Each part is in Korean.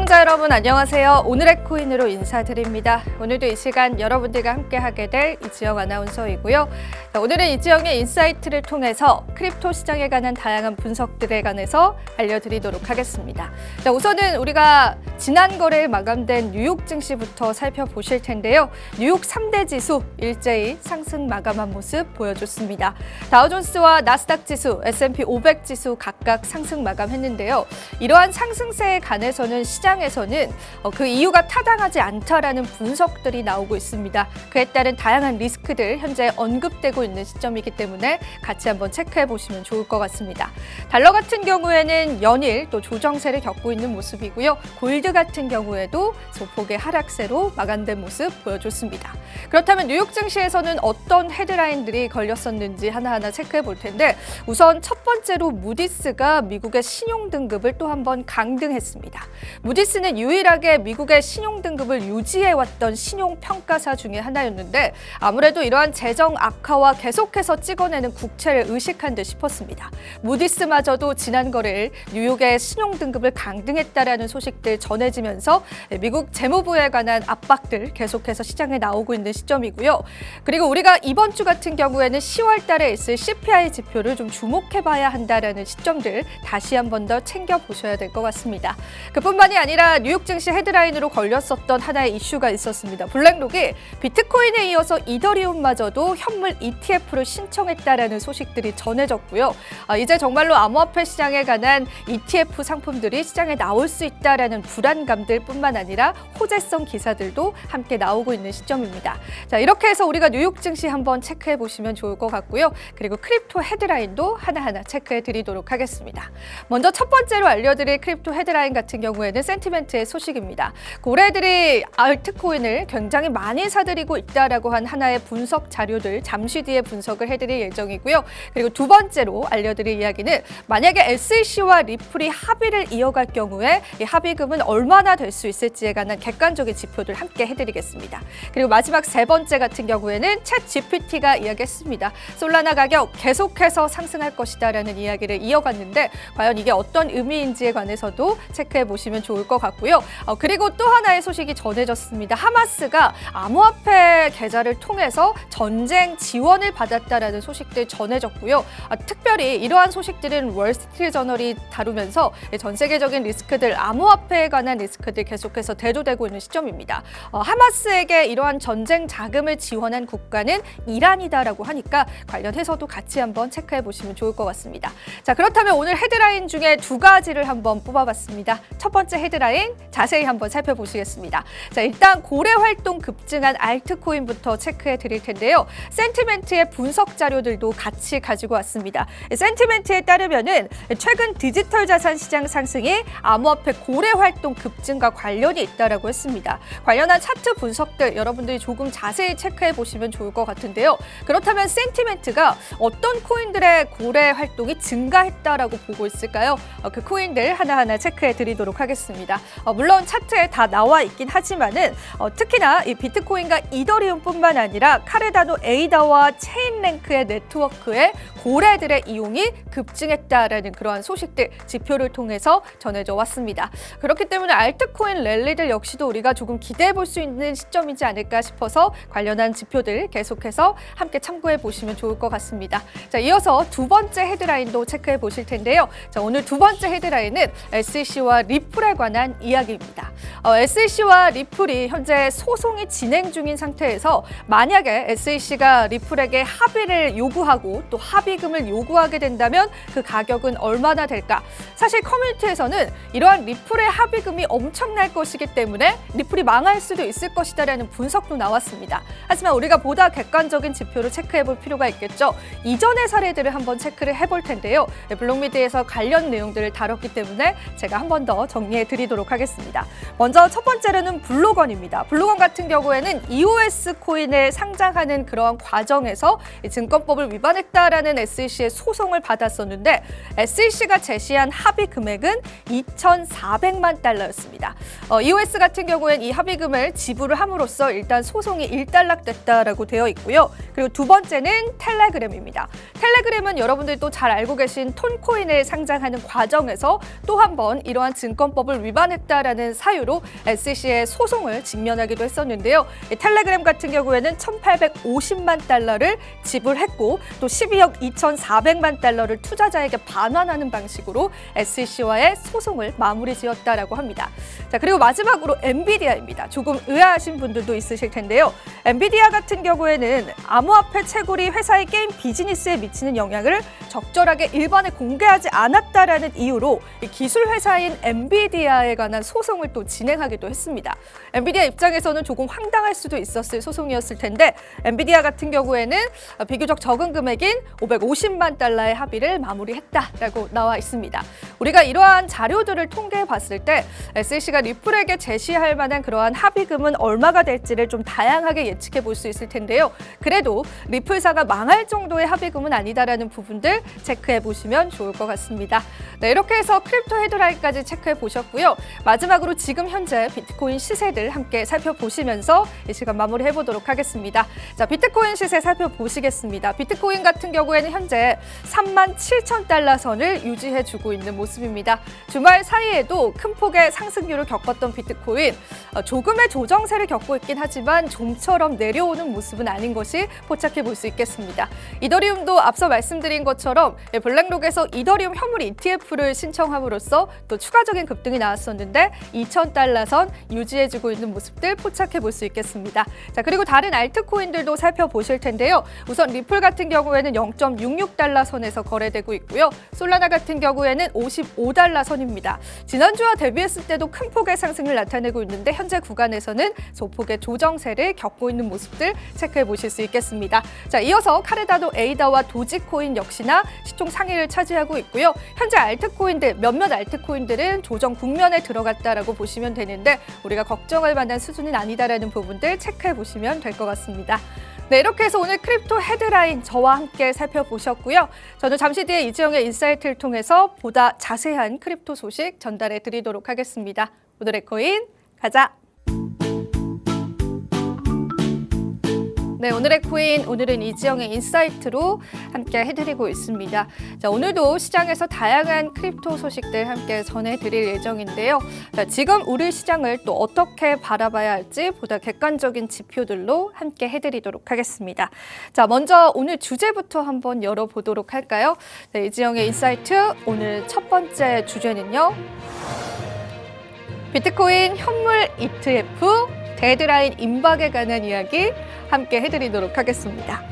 시청자 여러분 안녕하세요. 오늘의 코인으로 인사드립니다. 오늘도 이 시간 여러분들과 함께하게 될 이지영 아나운서이고요. 오늘은 이지영의 인사이트를 통해서 크립토 시장에 관한 다양한 분석들에 관해서 알려드리도록 하겠습니다. 우선은 우리가 지난 거래일 마감된 뉴욕 증시부터 살펴보실 텐데요. 뉴욕 3대 지수 일제히 상승 마감한 모습 보여줬습니다. 다우존스와 나스닥 지수, S&P 500 지수 각각 상승 마감했는데요. 이러한 상승세에 관해서는 시장에서는 그 이유가 타당하지 않다라는 분석들이 나오고 있습니다. 그에 따른 다양한 리스크들 현재 언급되고 있는 시점이기 때문에 같이 한번 체크해 보시면 좋을 것 같습니다. 달러 같은 경우에는 연일 또 조정세를 겪고 있는 모습이고요. 골드 같은 경우에도 소폭의 하락세로 마감된 모습 보여줬습니다. 그렇다면 뉴욕 증시에서는 어떤 헤드라인들이 걸렸었는지 하나하나 체크해 볼 텐데 우선 첫 번째로 무디스가 미국의 신용 등급을 또 한번 강등했습니다. 무디스는 유일하게 미국의 신용 등급을 유지해왔던 신용평가사 중에 하나였는데 아무래도 이러한 재정 악화와 계속해서 찍어내는 국채를 의식한 듯 싶었습니다. 무디스마저도 지난 거래일 뉴욕의 신용 등급을 강등했다라는 소식들 전해지면서 미국 재무부에 관한 압박들 계속해서 시장에 나오고 있는 시점이고요. 그리고 우리가 이번 주 같은 경우에는 10월 달에 있을 CPI 지표를 좀 주목해봐야 한다라는 시점들 다시 한 번 더 챙겨보셔야 될 것 같습니다. 그뿐만이 아니라 뉴욕 증시 헤드라인으로 걸렸었던 하나의 이슈가 있었습니다. 블랙록이 비트코인에 이어서 이더리움마저도 현물 ETF를 신청했다라는 소식들이 전해졌고요. 이제 정말로 암호화폐 시장에 관한 ETF 상품들이 시장에 나올 수 있다라는 불안감들 뿐만 아니라 호재성 기사들도 함께 나오고 있는 시점입니다. 자, 이렇게 해서 우리가 뉴욕 증시 한번 체크해 보시면 좋을 것 같고요. 그리고 크립토 헤드라인도 하나하나 체크해 드리도록 하겠습니다. 먼저 첫 번째로 알려드릴 크립토 헤드라인 같은 경우에는 센티멘트의 소식입니다. 고래들이 알트코인을 굉장히 많이 사들이고 있다라고 한 하나의 분석 자료들 잠시 뒤에 분석을 해드릴 예정이고요. 그리고 두 번째로 알려드릴 이야기는 만약에 SEC와 리플이 합의를 이어갈 경우에 이 합의금은 얼마나 될 수 있을지에 관한 객관적인 지표들 함께 해드리겠습니다. 그리고 마지막 세 번째 같은 경우에는 챗 GPT가 이야기했습니다. 솔라나 가격 계속해서 상승할 것이다라는 이야기를 이어갔는데 과연 이게 어떤 의미인지에 관해서도 체크해 보시면 좋을 것 같고요. 그리고 또 하나의 소식이 전해졌습니다. 하마스가 암호화폐 계좌를 통해서 전쟁 지원을 받았다라는 소식들 전해졌고요. 특별히 이러한 소식들은 월스트리트저널이 다루면서 전 세계적인 리스크들, 암호화폐에 관한 리스크들 계속해서 대두되고 있는 시점입니다. 하마스에게 이러한 전쟁 자금을 지원한 국가는 이란이다라고 하니까 관련해서도 같이 한번 체크해 보시면 좋을 것 같습니다. 자, 그렇다면 오늘 헤드라인 중에 두 가지를 한번 뽑아봤습니다. 첫 번째 헤드라인 자세히 한번 살펴보시겠습니다. 자, 일단 고래 활동 급증한 알트코인부터 체크해 드릴 텐데요. 센티멘트의 분석 자료들도 같이 가지고 왔습니다. 센티멘트에 따르면은 최근 디지털 자산 시장 상승이 암호화폐 고래 활동 급증과 관련이 있다라고 했습니다. 관련한 차트 분석들 여러분들이 조금 자세히 체크해 보시면 좋을 것 같은데요. 그렇다면 센티멘트가 어떤 코인들의 고래 활동이 증가했다라고 보고 있을까요? 그 코인들 하나하나 체크해 드리도록 하겠습니다. 물론 차트에 다 나와 있긴 하지만은 특히나 이 비트코인과 이더리움뿐만 아니라 카르다노 에이다와 체인랭크의 네트워크에 고래들의 이용이 급증했다라는 그러한 소식들, 지표를 통해서 전해져 왔습니다. 그렇기 때문에 알트코인 랠리들 역시도 우리가 조금 기대해 볼 수 있는 시점이지 않을까 싶어서 관련한 지표들 계속해서 함께 참고해 보시면 좋을 것 같습니다. 자, 이어서 두 번째 헤드라인도 체크해 보실 텐데요. 자, 오늘 두 번째 헤드라인은 SEC와 리플에 관한 이야기입니다. SEC와 리플이 현재 소송이 진행 중인 상태에서 만약에 SEC가 리플에게 합의를 요구하고 또 합의금을 요구하게 된다면 그 가격은 얼마나 될까? 사실 커뮤니티에서는 이러한 리플의 합의금이 엄청날 것이기 때문에 리플이 망할 수도 있을 것이다라는 분석도 나왔습니다. 하지만 우리가 보다 객관적인 지표로 체크해 볼 필요가 있겠죠. 이전의 사례들을 한번 체크를 해볼 텐데요. 블록미디에서 관련 내용들을 다뤘기 때문에 제가 한 번 더 정리해 드리도록 하겠습니다. 먼저 첫 번째로는 블록원입니다. 블록원 같은 경우에는 EOS 코인을 상장하는 그러한 과정에서 증권법을 위반했다라는 SEC의 소송을 받았었는데 SEC가 제시한 합의 금액은 2,400만 달러였습니다. EOS 같은 경우엔 이 합의금을 지불을 함으로써 일단 소송이 일단락됐다라고 되어 있고요. 그리고 두 번째는 텔레그램입니다. 텔레그램은 여러분들도 잘 알고 계신 톤코인을 상장하는 과정에서 또 한 번 이러한 증권법을 위반 위반했다라는 사유로 SEC의 소송을 직면하기도 했었는데요. 텔레그램 같은 경우에는 1,850만 달러를 지불했고 또 12억 2,400만 달러를 투자자에게 반환하는 방식으로 SEC와의 소송을 마무리 지었다라고 합니다. 자, 그리고 마지막으로 엔비디아입니다. 조금 의아하신 분들도 있으실 텐데요. 엔비디아 같은 경우에는 암호화폐 채굴이 회사의 게임 비즈니스에 미치는 영향을 적절하게 일반에 공개하지 않았다라는 이유로 기술 회사인 엔비디아에 관한 소송을 또 진행하기도 했습니다. 엔비디아 입장에서는 조금 황당할 수도 있었을 소송이었을 텐데 엔비디아 같은 경우에는 비교적 적은 금액인 550만 달러의 합의를 마무리했다라고 나와 있습니다. 우리가 이러한 자료들을 통계해 봤을 때 SEC가 리플에게 제시할 만한 그러한 합의금은 얼마가 될지를 좀 다양하게 예측해 볼 수 있을 텐데요. 그래도 리플사가 망할 정도의 합의금은 아니다라는 부분들 체크해 보시면 좋을 것 같습니다. 네, 이렇게 해서 크립토 헤드라인까지 체크해 보셨고요. 마지막으로 지금 현재 비트코인 시세들 함께 살펴보시면서 이 시간 마무리해 보도록 하겠습니다. 자, 비트코인 시세 살펴보시겠습니다. 비트코인 같은 경우에는 현재 37,000달러 선을 유지해 주고 있는 모습입니다. 주말 사이에도 큰 폭의 상승률을 겪었던 비트코인 조금의 조정세를 겪고 있긴 하지만 좀처럼 내려오는 모습은 아닌 것이 포착해 볼 수 있겠습니다. 이더리움도 앞서 말씀드린 것처럼 블랙록에서 이더리움 현물 ETF를 신청함으로써 또 추가적인 급등이 나왔었는데 2,000달러 선 유지해주고 있는 모습들 포착해 볼 수 있겠습니다. 자, 그리고 다른 알트코인들도 살펴보실 텐데요. 우선 리플 같은 경우에는 0.66달러 선에서 거래되고 있고요. 솔라나 같은 경우에는 55달러 선입니다. 지난주와 대비했을 때도 큰 폭의 상승을 나타내고 있는데 현재 구간에서는 소폭의 조정세를 겪고 있는 모습들 체크해 보실 수 있겠습니다. 자, 이어서 카르다노 에이다와 도지코인 역시나 시총 상위를 차지하고 있고요. 현재 알트코인들 몇몇 알트코인들은 조정 국면에 들어갔다라고 보시면 되는데 우리가 걱정할 만한 수준은 아니다라는 부분들 체크해 보시면 될 것 같습니다. 네, 이렇게 해서 오늘 크립토 헤드라인 저와 함께 살펴보셨고요. 저는 잠시 뒤에 이지영의 인사이트를 통해서 보다 자세한 크립토 소식 전달해 드리도록 하겠습니다. 오늘의 코인 가자! 네, 오늘의 코인, 오늘은 이지영의 인사이트로 함께 해드리고 있습니다. 자, 오늘도 시장에서 다양한 크립토 소식들 함께 전해드릴 예정인데요. 자, 지금 우리 시장을 또 어떻게 바라봐야 할지 보다 객관적인 지표들로 함께 해드리도록 하겠습니다. 자, 먼저 오늘 주제부터 한번 열어보도록 할까요? 네, 이지영의 인사이트, 오늘 첫 번째 주제는요. 비트코인 현물 ETF 데드라인 임박에 관한 이야기 함께 해드리도록 하겠습니다.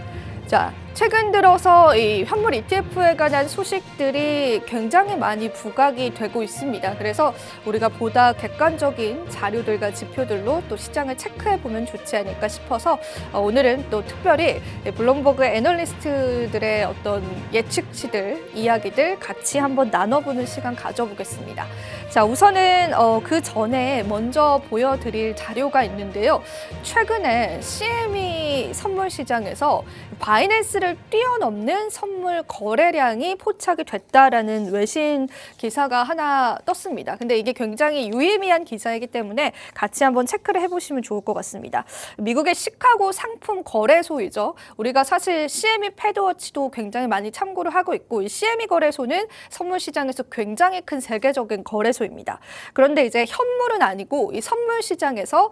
자, 최근 들어서 이 현물 ETF에 관한 소식들이 굉장히 많이 부각이 되고 있습니다. 그래서 우리가 보다 객관적인 자료들과 지표들로 또 시장을 체크해보면 좋지 않을까 싶어서 오늘은 또 특별히 블룸버그 애널리스트들의 어떤 예측치들, 이야기들 같이 한번 나눠보는 시간 가져보겠습니다. 자, 우선은 그 전에 먼저 보여드릴 자료가 있는데요. 최근에 CME 선물 시장에서 바이낸스를 뛰어넘는 선물 거래량이 포착이 됐다라는 외신 기사가 하나 떴습니다. 근데 이게 굉장히 유의미한 기사이기 때문에 같이 한번 체크를 해보시면 좋을 것 같습니다. 미국의 시카고 상품 거래소이죠. 우리가 사실 CME 패드워치도 굉장히 많이 참고를 하고 있고 이 CME 거래소는 선물 시장에서 굉장히 큰 세계적인 거래소입니다. 그런데 이제 현물은 아니고 이 선물 시장에서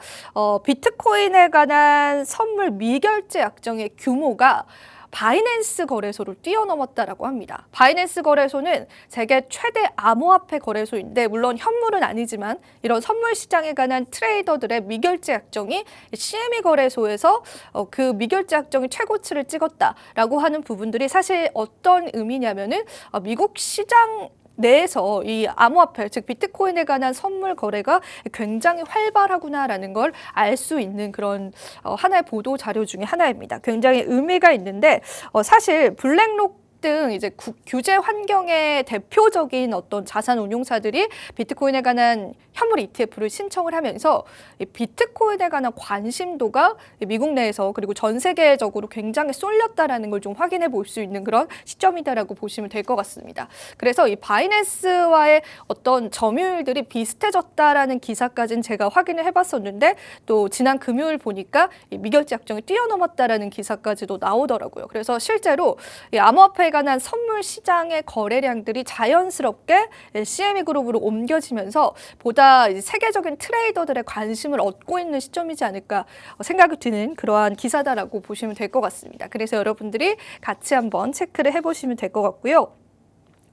비트코인에 관한 선물 미결제 약정의 규모가 바이낸스 거래소를 뛰어넘었다라고 합니다. 바이낸스 거래소는 세계 최대 암호화폐 거래소인데 물론 현물은 아니지만 이런 선물 시장에 관한 트레이더들의 미결제 약정이 CME 거래소에서 그 미결제 약정이 최고치를 찍었다라고 하는 부분들이 사실 어떤 의미냐면은 미국 시장 내에서 이 암호화폐, 즉 비트코인에 관한 선물 거래가 굉장히 활발하구나라는 걸 알 수 있는 그런 하나의 보도 자료 중에 하나입니다. 굉장히 의미가 있는데 사실 블랙록 등 이제 규제 환경의 대표적인 어떤 자산 운용사들이 비트코인에 관한 현물 ETF를 신청을 하면서 이 비트코인에 관한 관심도가 미국 내에서 그리고 전 세계적으로 굉장히 쏠렸다라는 걸 좀 확인해 볼 수 있는 그런 시점이다라고 보시면 될 것 같습니다. 그래서 이 바이낸스와의 어떤 점유율들이 비슷해졌다라는 기사까지는 제가 확인을 해봤었는데 또 지난 금요일 보니까 이 미결제 약정이 뛰어넘었다라는 기사까지도 나오더라고요. 그래서 실제로 이 암호화폐 관한 선물 시장의 거래량들이 자연스럽게 CME 그룹으로 옮겨지면서 보다 세계적인 트레이더들의 관심을 얻고 있는 시점이지 않을까 생각이 드는 그러한 기사다라고 보시면 될 것 같습니다. 그래서 여러분들이 같이 한번 체크를 해보시면 될 것 같고요.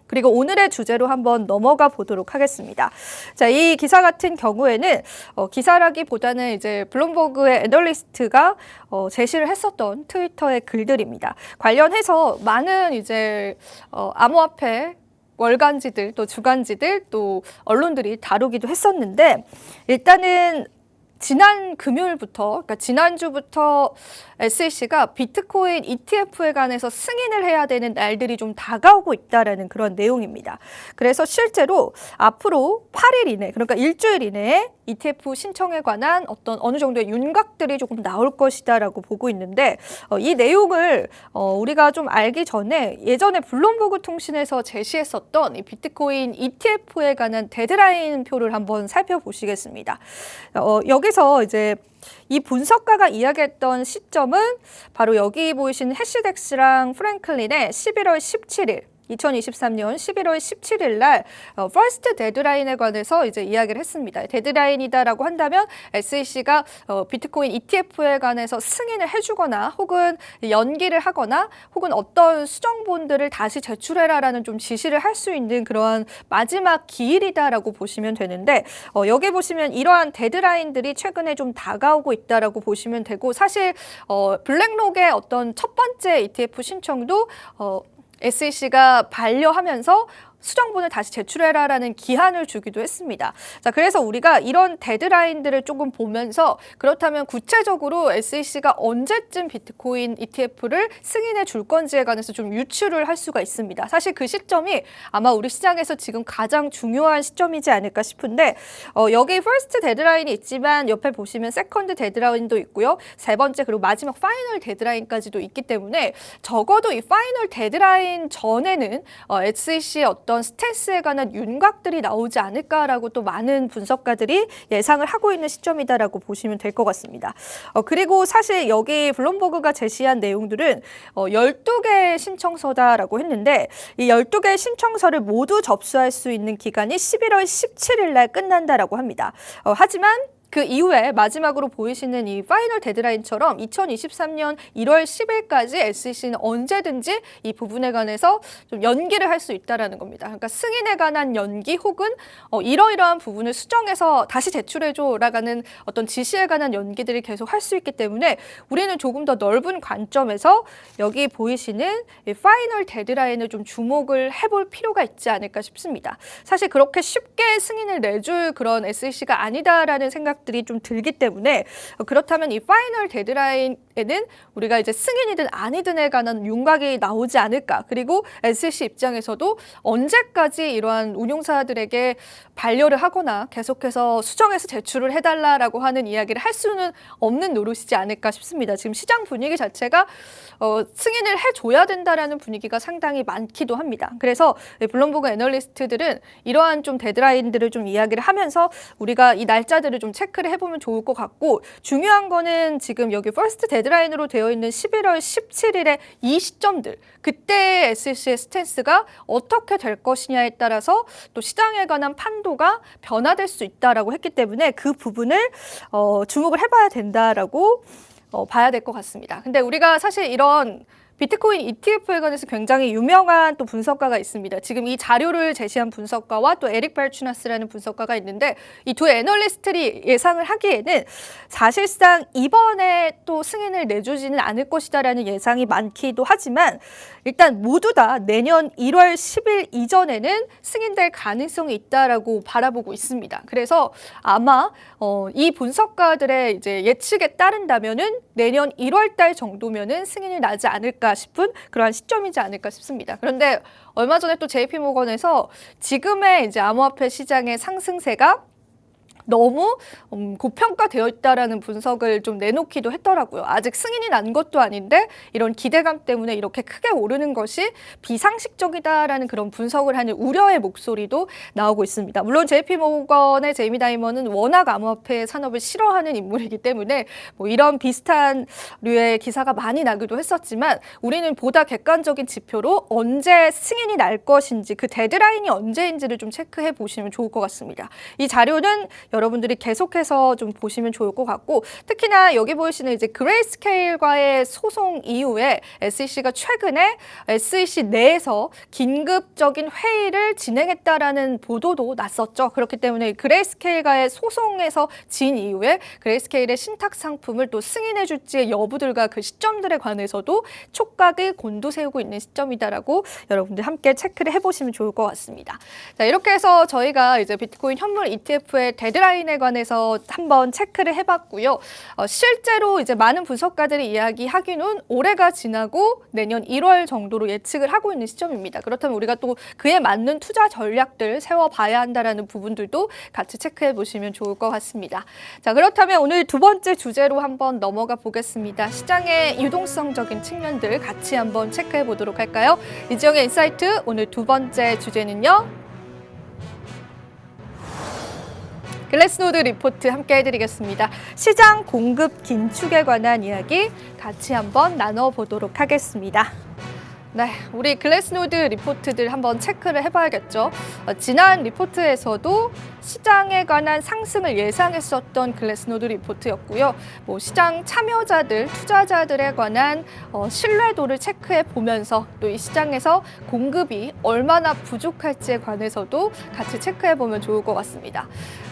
그리고 오늘의 주제로 한번 넘어가 보도록 하겠습니다. 자, 이 기사 같은 경우에는 기사라기보다는 이제 블룸버그의 애널리스트가 제시를 했었던 트위터의 글들입니다. 관련해서 많은 이제 암호화폐 월간지들 또 주간지들 또 언론들이 다루기도 했었는데 일단은 지난 금요일부터, 그러니까 지난주부터 SEC가 비트코인 ETF에 관해서 승인을 해야 되는 날들이 좀 다가오고 있다라는 그런 내용입니다. 그래서 실제로 앞으로 8일 이내, 그러니까 일주일 이내에 ETF 신청에 관한 어느 정도의 윤곽들이 조금 나올 것이다라고 보고 있는데 이 내용을 우리가 좀 알기 전에 예전에 블룸버그 통신에서 제시했었던 이 비트코인 ETF에 관한 데드라인 표를 한번 살펴보시겠습니다. 여기서 이제 이 분석가가 이야기했던 시점은 바로 여기 보이신 해시덱스랑 프랭클린의 11월 17일 2023년 11월 17일 날 퍼스트 데드라인에 관해서 이제 이야기를 했습니다. 데드라인이다라고 한다면 SEC가 비트코인 ETF에 관해서 승인을 해주거나 혹은 연기를 하거나 혹은 어떤 수정본들을 다시 제출해라라는 좀 지시를 할 수 있는 그러한 마지막 기일이다라고 보시면 되는데 여기 보시면 이러한 데드라인들이 최근에 좀 다가오고 있다라고 보시면 되고 사실 블랙록의 어떤 첫 번째 ETF 신청도 SEC가 반려하면서 수정본을 다시 제출해라라는 기한을 주기도 했습니다. 자, 그래서 우리가 이런 데드라인들을 조금 보면서 그렇다면 구체적으로 SEC가 언제쯤 비트코인 ETF를 승인해 줄 건지에 관해서 좀 유추를 할 수가 있습니다. 사실 그 시점이 아마 우리 시장에서 지금 가장 중요한 시점이지 않을까 싶은데 여기 퍼스트 데드라인이 있지만 옆에 보시면 세컨드 데드라인도 있고요. 세 번째 그리고 마지막 파이널 데드라인까지도 있기 때문에 적어도 이 파이널 데드라인 전에는 SEC의 어떤 스탠스에 관한 윤곽들이 나오지 않을까라고 또 많은 분석가들이 예상을 하고 있는 시점이다라고 보시면 될 것 같습니다. 그리고 사실 여기 블룸버그가 제시한 내용들은 12개의 신청서다라고 했는데 이 12개의 신청서를 모두 접수할 수 있는 기간이 11월 17일 날 끝난다라고 합니다. 하지만 그 이후에 마지막으로 보이시는 이 파이널 데드라인처럼 2023년 1월 10일까지 SEC는 언제든지 이 부분에 관해서 좀 연기를 할 수 있다는 겁니다. 그러니까 승인에 관한 연기 혹은 이러이러한 부분을 수정해서 다시 제출해줘라는 어떤 지시에 관한 연기들이 계속 할 수 있기 때문에 우리는 조금 더 넓은 관점에서 여기 보이시는 이 파이널 데드라인을 좀 주목을 해볼 필요가 있지 않을까 싶습니다. 사실 그렇게 쉽게 승인을 내줄 그런 SEC가 아니다라는 생각 들이 좀 들기 때문에 그렇다면 이 파이널 데드라인에는 우리가 이제 승인이든 아니든에 관한 윤곽이 나오지 않을까. 그리고 SEC 입장에서도 언제까지 이러한 운용사들에게 반려를 하거나 계속해서 수정해서 제출을 해달라라고 하는 이야기를 할 수는 없는 노릇이지 않을까 싶습니다. 지금 시장 분위기 자체가 승인을 해줘야 된다라는 분위기가 상당히 많기도 합니다. 그래서 블룸버그 애널리스트들은 이러한 좀 데드라인들을 좀 이야기를 하면서 우리가 이 날짜들을 좀 체크를 해보면 좋을 것 같고 중요한 거는 지금 여기 퍼스트 데드라인으로 되어 있는 11월 17일의 이 시점들 그때 SEC의 스탠스가 어떻게 될 것이냐에 따라서 또 시장에 관한 판도가 변화될 수 있다라고 했기 때문에 그 부분을 주목을 해봐야 된다라고 봐야 될 것 같습니다. 근데 우리가 사실 이런 비트코인 ETF에 관해서 굉장히 유명한 또 분석가가 있습니다. 지금 이 자료를 제시한 분석가와 또 에릭 발추나스라는 분석가가 있는데 이 두 애널리스트들이 예상을 하기에는 사실상 이번에 또 승인을 내주지는 않을 것이다라는 예상이 많기도 하지만 일단 모두 다 내년 1월 10일 이전에는 승인될 가능성이 있다라고 바라보고 있습니다. 그래서 아마 이 분석가들의 이제 예측에 따른다면은 내년 1월 달 정도면은 승인이 나지 않을까 싶은 그러한 시점이지 않을까 싶습니다. 그런데 얼마 전에 또 JP모건에서 지금의 이제 암호화폐 시장의 상승세가 너무 고평가되어 있다라는 분석을 좀 내놓기도 했더라고요. 아직 승인이 난 것도 아닌데 이런 기대감 때문에 이렇게 크게 오르는 것이 비상식적이다라는 그런 분석을 하는 우려의 목소리도 나오고 있습니다. 물론 JP모건의 제이미 다이먼은 워낙 암호화폐 산업을 싫어하는 인물이기 때문에 뭐 이런 비슷한 류의 기사가 많이 나기도 했었지만 우리는 보다 객관적인 지표로 언제 승인이 날 것인지 그 데드라인이 언제인지를 좀 체크해 보시면 좋을 것 같습니다. 이 자료는 여러분들이 계속해서 좀 보시면 좋을 것 같고 특히나 여기 보이시는 이제 그레이스케일과의 소송 이후에 SEC가 최근에 SEC 내에서 긴급적인 회의를 진행했다라는 보도도 났었죠. 그렇기 때문에 그레이스케일과의 소송에서 진 이후에 그레이스케일의 신탁 상품을 또 승인해 줄지의 여부들과 그 시점들에 관해서도 촉각을 곤두세우고 있는 시점이다라고 여러분들 함께 체크를 해보시면 좋을 것 같습니다. 자, 이렇게 해서 저희가 이제 비트코인 현물 ETF의 데드라인에 관해서 한번 체크를 해봤고요. 실제로 이제 많은 분석가들이 이야기하기는 올해가 지나고 내년 1월 정도로 예측을 하고 있는 시점입니다. 그렇다면 우리가 또 그에 맞는 투자 전략들 세워봐야 한다라는 부분들도 같이 체크해 보시면 좋을 것 같습니다. 자, 그렇다면 오늘 두 번째 주제로 한번 넘어가 보겠습니다. 시장의 유동성적인 측면들 같이 한번 체크해 보도록 할까요? 이지영의 인사이트 오늘 두 번째 주제는요. 글래스노드 리포트 함께 해드리겠습니다. 시장 공급 긴축에 관한 이야기 같이 한번 나눠보도록 하겠습니다. 네, 우리 글래스노드 리포트들 한번 체크를 해봐야겠죠. 지난 리포트에서도 시장에 관한 상승을 예상했었던 글래스노드 리포트였고요. 뭐 시장 참여자들, 투자자들에 관한 신뢰도를 체크해 보면서 또 이 시장에서 공급이 얼마나 부족할지에 관해서도 같이 체크해 보면 좋을 것 같습니다.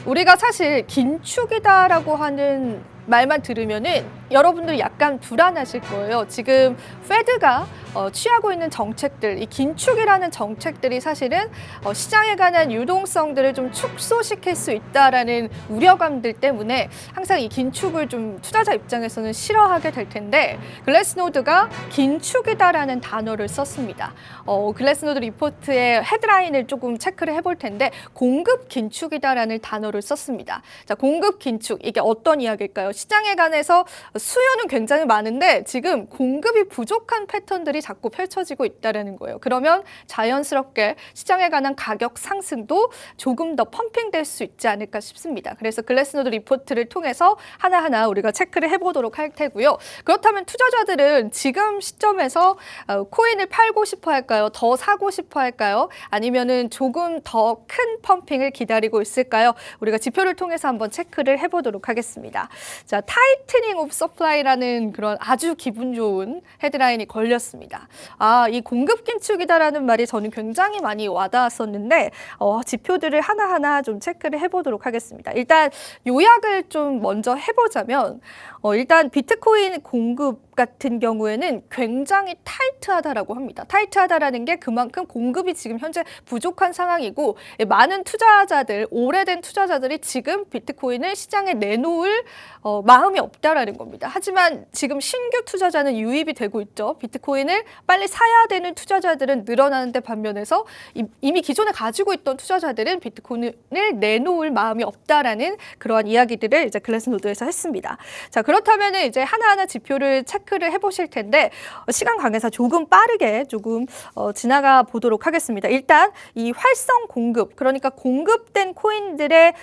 우리가 사실 긴축이다라고 하는 말만 들으면은 여러분들 약간 불안하실 거예요. 지금 페드가 취하고 있는 정책들, 이 긴축이라는 정책들이 사실은 시장에 관한 유동성들을 좀 축소시킬 수 있다라는 우려감들 때문에 항상 이 긴축을 좀 투자자 입장에서는 싫어하게 될 텐데 글래스노드가 긴축이다라는 단어를 썼습니다. 글래스노드 리포트의 헤드라인을 조금 체크를 해볼 텐데 공급 긴축이다라는 단어를 썼습니다. 자, 공급 긴축 이게 어떤 이야기일까요? 시장에 관해서 수요는 굉장히 많은데 지금 공급이 부족한 패턴들이 자꾸 펼쳐지고 있다는 거예요. 그러면 자연스럽게 시장에 관한 가격 상승도 조금 더 펌핑될 수 있지 않을까 싶습니다. 그래서 글래스노드 리포트를 통해서 하나하나 우리가 체크를 해보도록 할 테고요. 그렇다면 투자자들은 지금 시점에서 코인을 팔고 싶어 할까요? 더 사고 싶어 할까요? 아니면은 조금 더 큰 펌핑을 기다리고 있을까요? 우리가 지표를 통해서 한번 체크를 해보도록 하겠습니다. 자, 타이트닝 오브 서플라이라는 그런 아주 기분 좋은 헤드라인이 걸렸습니다. 아, 이 공급 긴축이다라는 말이 저는 굉장히 많이 와닿았었는데 지표들을 하나하나 좀 체크를 해보도록 하겠습니다. 일단 요약을 좀 먼저 해보자면 일단 비트코인 공급 같은 경우에는 굉장히 타이트하다라고 합니다. 타이트하다라는 게 그만큼 공급이 지금 현재 부족한 상황이고 많은 투자자들, 오래된 투자자들이 지금 비트코인을 시장에 내놓을 마음이 없다라는 겁니다. 하지만 지금 신규 투자자는 유입이 되고 있죠. 비트코인을 빨리 사야 되는 투자자들은 늘어나는데 반면에서 이미 기존에 가지고 있던 투자자들은 비트코인을 내놓을 마음이 없다라는 그러한 이야기들을 이제 글래스노드에서 했습니다. 자, 그렇다면 이제 하나하나 지표를 체크를 해보실 텐데 시간 관계상 조금 빠르게 지나가 보도록 하겠습니다. 일단 이 활성 공급, 그러니까 공급된 코인들의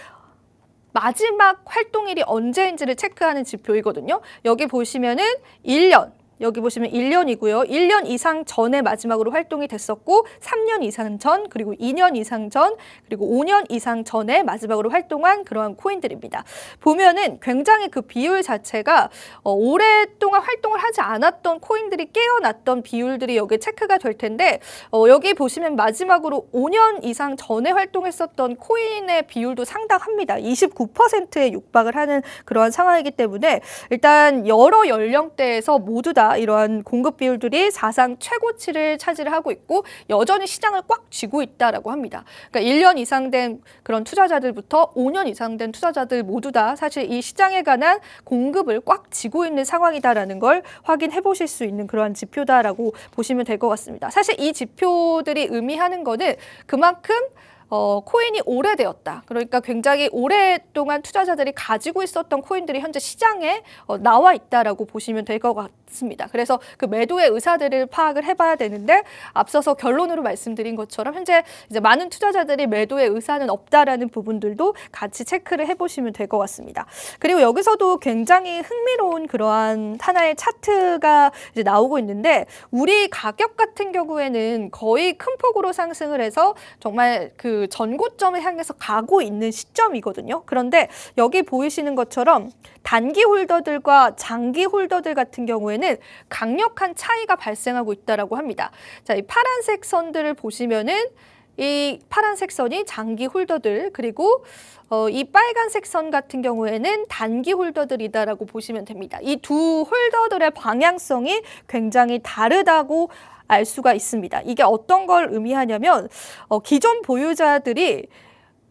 마지막 활동일이 언제인지를 체크하는 지표이거든요. 여기 보시면은 1년. 여기 보시면 1년이고요. 1년 이상 전에 마지막으로 활동이 됐었고 3년 이상 전, 그리고 2년 이상 전, 그리고 5년 이상 전에 마지막으로 활동한 그러한 코인들입니다. 보면은 굉장히 그 비율 자체가 오랫동안 활동을 하지 않았던 코인들이 깨어났던 비율들이 여기 체크가 될 텐데 여기 보시면 마지막으로 5년 이상 전에 활동했었던 코인의 비율도 상당합니다. 29%에 육박을 하는 그러한 상황이기 때문에 일단 여러 연령대에서 모두 다 이러한 공급 비율들이 사상 최고치를 차지하고 있고 여전히 시장을 꽉 쥐고 있다라고 합니다. 그러니까 1년 이상 된 그런 투자자들부터 5년 이상 된 투자자들 모두 다 사실 이 시장에 관한 공급을 꽉 쥐고 있는 상황이다라는 걸 확인해 보실 수 있는 그러한 지표다라고 보시면 될 것 같습니다. 사실 이 지표들이 의미하는 거는 그만큼 코인이 오래되었다. 그러니까 굉장히 오랫동안 투자자들이 가지고 있었던 코인들이 현재 시장에 나와 있다라고 보시면 될 것 같습니다. 그래서 그 매도의 의사들을 파악을 해봐야 되는데 앞서서 결론으로 말씀드린 것처럼 현재 이제 많은 투자자들이 매도의 의사는 없다라는 부분들도 같이 체크를 해보시면 될 것 같습니다. 그리고 여기서도 굉장히 흥미로운 그러한 하나의 차트가 이제 나오고 있는데 우리 가격 같은 경우에는 거의 큰 폭으로 상승을 해서 정말 그 전고점을 향해서 가고 있는 시점이거든요. 그런데 여기 보이시는 것처럼 단기 홀더들과 장기 홀더들 같은 경우에는 강력한 차이가 발생하고 있다라고 합니다. 자, 이 파란색 선들을 보시면은 이 파란색 선이 장기 홀더들, 그리고 이 빨간색 선 같은 경우에는 단기 홀더들이다라고 보시면 됩니다. 이 두 홀더들의 방향성이 굉장히 다르다고 알 수가 있습니다. 이게 어떤 걸 의미하냐면 기존 보유자들이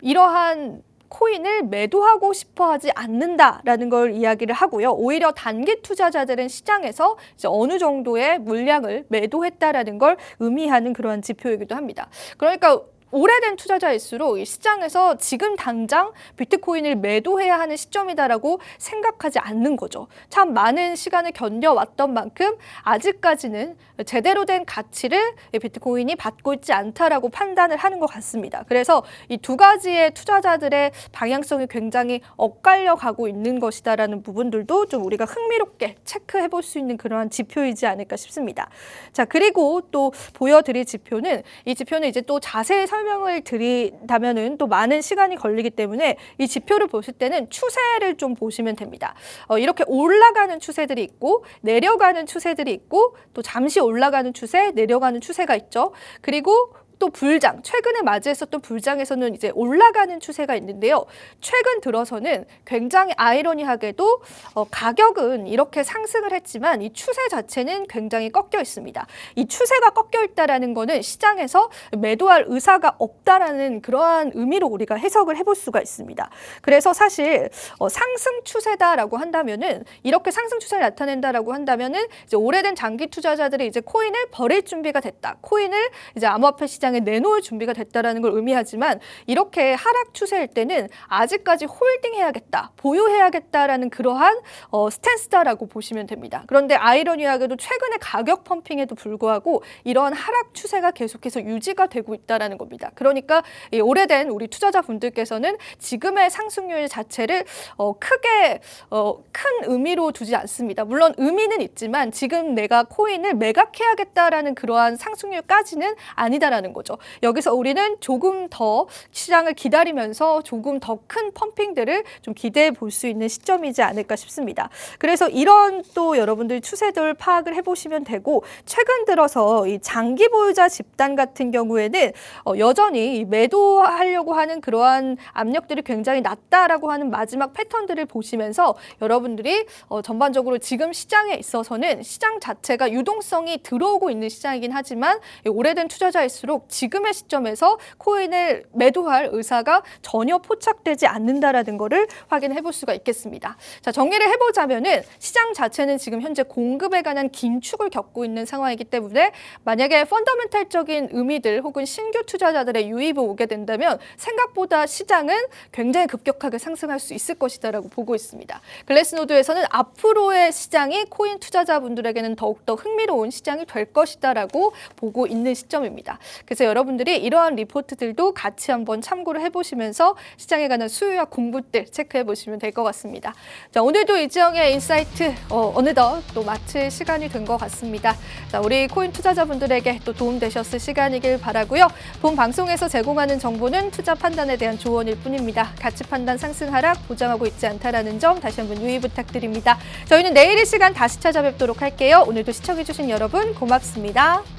이러한 코인을 매도하고 싶어 하지 않는다라는 걸 이야기를 하고요. 오히려 단기 투자자들은 시장에서 이제 어느 정도의 물량을 매도했다라는 걸 의미하는 그러한 지표이기도 합니다. 그러니까 오래된 투자자일수록 이 시장에서 지금 당장 비트코인을 매도해야 하는 시점이다라고 생각하지 않는 거죠. 참 많은 시간을 견뎌왔던 만큼 아직까지는 제대로 된 가치를 비트코인이 받고 있지 않다라고 판단을 하는 것 같습니다. 그래서 이 두 가지의 투자자들의 방향성이 굉장히 엇갈려 가고 있는 것이다라는 부분들도 좀 우리가 흥미롭게 체크해 볼 수 있는 그러한 지표이지 않을까 싶습니다. 자, 그리고 또 보여드릴 지표는 이 지표는 이제 또 자세히 설명을 드린다면은 또 많은 시간이 걸리기 때문에 이 지표를 보실 때는 추세를 좀 보시면 됩니다. 이렇게 올라가는 추세들이 있고 내려가는 추세들이 있고 또 잠시 올라가는 추세, 내려가는 추세가 있죠. 그리고 또 불장, 최근에 맞이했었던 불장에서는 이제 올라가는 추세가 있는데요. 최근 들어서는 굉장히 아이러니하게도 가격은 이렇게 상승을 했지만 이 추세 자체는 굉장히 꺾여 있습니다. 이 추세가 꺾여 있다라는 거는 시장에서 매도할 의사가 없다라는 그러한 의미로 우리가 해석을 해볼 수가 있습니다. 그래서 사실 상승 추세다라고 한다면은 이렇게 상승 추세를 나타낸다라고 한다면은 이제 오래된 장기 투자자들이 이제 코인을 버릴 준비가 됐다. 코인을 이제 암호화폐 시장에 내놓을 준비가 됐다라는 걸 의미하지만 이렇게 하락 추세일 때는 아직까지 홀딩해야겠다, 보유해야겠다라는 그러한 스탠스다라고 보시면 됩니다. 그런데 아이러니하게도 최근에 가격 펌핑에도 불구하고 이러한 하락 추세가 계속해서 유지가 되고 있다라는 겁니다. 그러니까 이 오래된 우리 투자자분들께서는 지금의 상승률 자체를 크게 큰 의미로 두지 않습니다. 물론 의미는 있지만 지금 내가 코인을 매각해야겠다라는 그러한 상승률까지는 아니다라는 거죠. 여기서 우리는 조금 더 시장을 기다리면서 조금 더 큰 펌핑들을 좀 기대해 볼 수 있는 시점이지 않을까 싶습니다. 그래서 이런 또 여러분들 추세들 파악을 해보시면 되고 최근 들어서 이 장기 보유자 집단 같은 경우에는 여전히 매도하려고 하는 그러한 압력들이 굉장히 낮다라고 하는 마지막 패턴들을 보시면서 여러분들이 전반적으로 지금 시장에 있어서는 시장 자체가 유동성이 들어오고 있는 시장이긴 하지만 오래된 투자자일수록 지금의 시점에서 코인을 매도할 의사가 전혀 포착되지 않는다라는 것을 확인해 볼 수가 있겠습니다. 자, 정리를 해보자면은 시장 자체는 지금 현재 공급에 관한 긴축을 겪고 있는 상황이기 때문에 만약에 펀더멘탈적인 의미들 혹은 신규 투자자들의 유입이 오게 된다면 생각보다 시장은 굉장히 급격하게 상승할 수 있을 것이다라고 보고 있습니다. 글래스노드에서는 앞으로의 시장이 코인 투자자분들에게는 더욱더 흥미로운 시장이 될 것이다라고 보고 있는 시점입니다. 그래서 여러분들이 이러한 리포트들도 같이 한번 참고를 해보시면서 시장에 관한 수요와 공부들 체크해 보시면 될 것 같습니다. 자, 오늘도 이지영의 인사이트 어느덧 또 마칠 시간이 된 것 같습니다. 자, 우리 코인 투자자분들에게 또 도움되셨을 시간이길 바라고요. 본 방송에서 제공하는 정보는 투자 판단에 대한 조언일 뿐입니다. 가치 판단 상승 하락 보장하고 있지 않다라는 점 다시 한번 유의 부탁드립니다. 저희는 내일 이 시간 다시 찾아뵙도록 할게요. 오늘도 시청해 주신 여러분 고맙습니다.